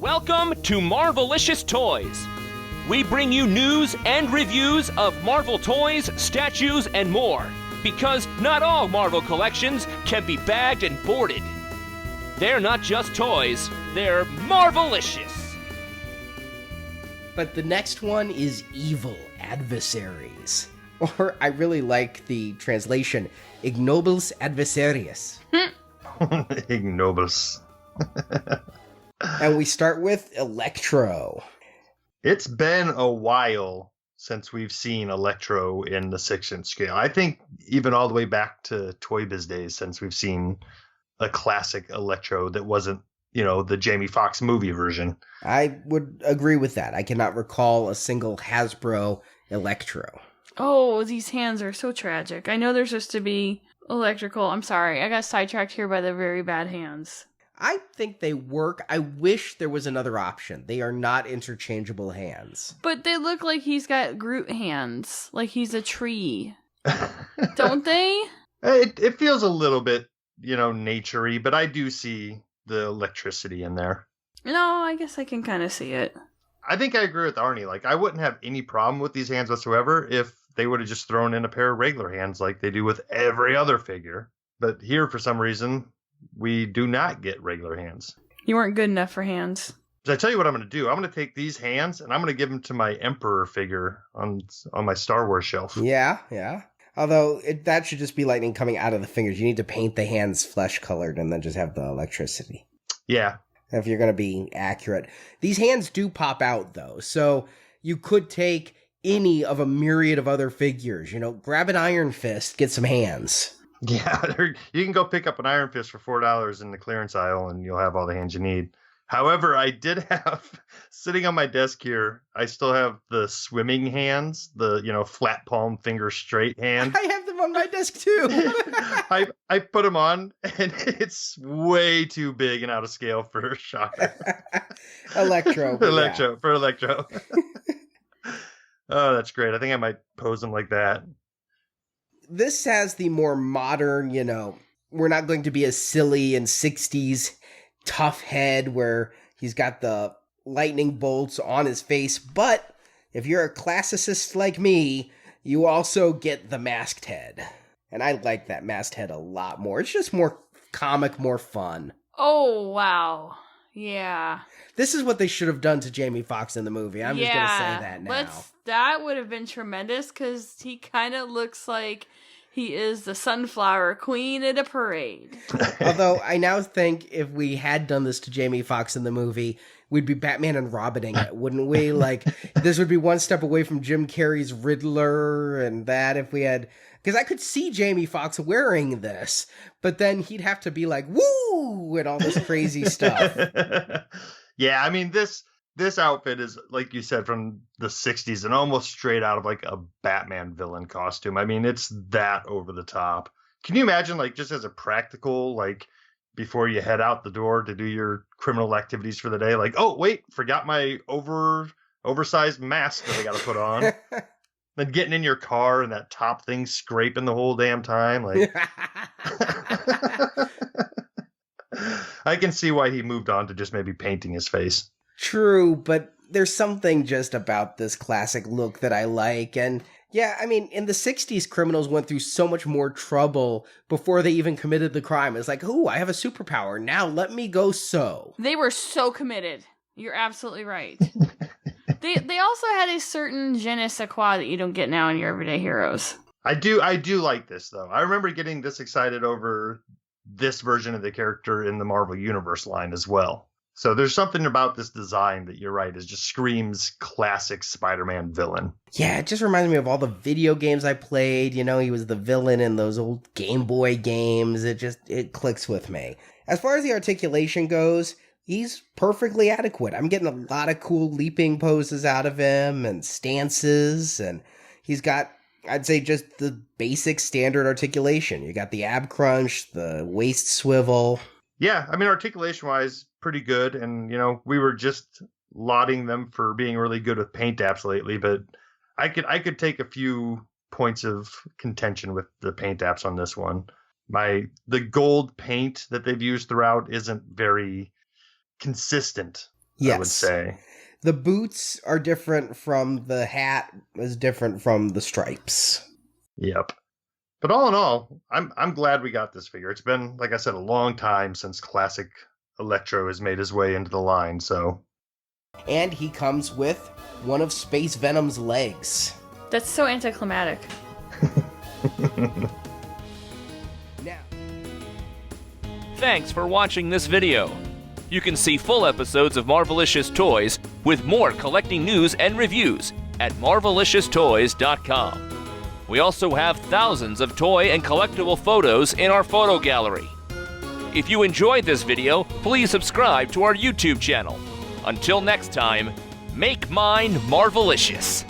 Welcome to Marvelicious Toys. We bring you news and reviews of Marvel toys, statues, and more. Because not all Marvel collections can be bagged and boarded. They're not just toys, they're Marvelicious. But the next one is Evil Adversaries. Or I really like the translation, Ignobles Adversarius. Ignobles. And we start with Electro. It's been a while since we've seen Electro in the 6-inch scale. I think even all the way back to Toy Biz days since we've seen a classic Electro that wasn't, the Jamie Foxx movie version. I would agree with that. I cannot recall a single Hasbro Electro. Oh, these hands are so tragic. I know they're supposed to be electrical. I'm sorry. I got sidetracked here by the very bad hands. I think they work. I wish there was another option. They are not interchangeable hands. But they look like he's got Groot hands. Like he's a tree. Don't they? It feels a little bit, nature-y, but I do see the electricity in there. No, I guess I can kind of see it. I think I agree with Arnie. Like, I wouldn't have any problem with these hands whatsoever if they would have just thrown in a pair of regular hands like they do with every other figure. But here, for some reason, we do not get regular hands. You weren't good enough for hands. So I tell you what I'm going to do. I'm going to take these hands and I'm going to give them to my Emperor figure on my Star Wars shelf. Yeah. Although that should just be lightning coming out of the fingers. You need to paint the hands flesh colored and then just have the electricity. Yeah. If you're going to be accurate. These hands do pop out though. So you could take any of a myriad of other figures. Grab an Iron Fist, get some hands. Yeah, you can go pick up an Iron Fist for $4 in the clearance aisle and you'll have all the hands you need. However, I did have, sitting on my desk here, I still have the swimming hands, the, flat palm finger straight hand. I have them on my desk too. I put them on and it's way too big and out of scale for Shocker. Electro. For Electro. Oh, that's great. I think I might pose them like that. This has the more modern, we're not going to be a silly and 60s tough head where he's got the lightning bolts on his face. But if you're a classicist like me, you also get the masked head. And I like that masked head a lot more. It's just more comic, more fun. Oh, wow. Yeah. This is what they should have done to Jamie Foxx in the movie. I'm just going to say that now. That would have been tremendous because he kind of looks like he is the sunflower queen at a parade. Although I now think if we had done this to Jamie Foxx in the movie, we'd be Batman and Robining it, wouldn't we? Like, this would be one step away from Jim Carrey's Riddler and that if we had... Because I could see Jamie Foxx wearing this, but then he'd have to be like, woo, and all this crazy stuff. Yeah, I mean, this outfit is, like you said, from the 60s and almost straight out of like a Batman villain costume. I mean, it's that over the top. Can you imagine, like, just as a practical, like, before you head out the door to do your criminal activities for the day, like, oh, wait, forgot my oversized mask that I got to put on. Then getting in your car and that top thing scraping the whole damn time. Like, I can see why he moved on to just maybe painting his face. True, but there's something just about this classic look that I like. And yeah, I mean, in the 60s, criminals went through so much more trouble before they even committed the crime. It's like, ooh, I have a superpower. Now let me go sew. They were so committed. You're absolutely right. They also had a certain je ne sais quoi that you don't get now in your everyday heroes. I do like this, though. I remember getting this excited over this version of the character in the Marvel Universe line as well. So there's something about this design that you're right, is just screams classic Spider-Man villain. Yeah, it just reminds me of all the video games I played. He was the villain in those old Game Boy games. It clicks with me. As far as the articulation goes, he's perfectly adequate. I'm getting a lot of cool leaping poses out of him and stances, and he's got, I'd say, just the basic standard articulation. You got the ab crunch, the waist swivel. Yeah, I mean, articulation-wise, pretty good. And, we were just lauding them for being really good with paint apps lately, but I could take a few points of contention with the paint apps on this one. The gold paint that they've used throughout isn't very consistent. Yes. I would say. The boots are different from the hat is different from the stripes. Yep. But all in all, I'm glad we got this figure. It's been, like I said, a long time since classic Electro has made his way into the line, so. And he comes with one of Space Venom's legs. That's so anticlimactic. Now, Thanks for watching this video. You can see full episodes of Marvelicious Toys with more collecting news and reviews at marvelicioustoys.com. We also have thousands of toy and collectible photos in our photo gallery. If you enjoyed this video, please subscribe to our YouTube channel. Until next time, make mine Marvelicious.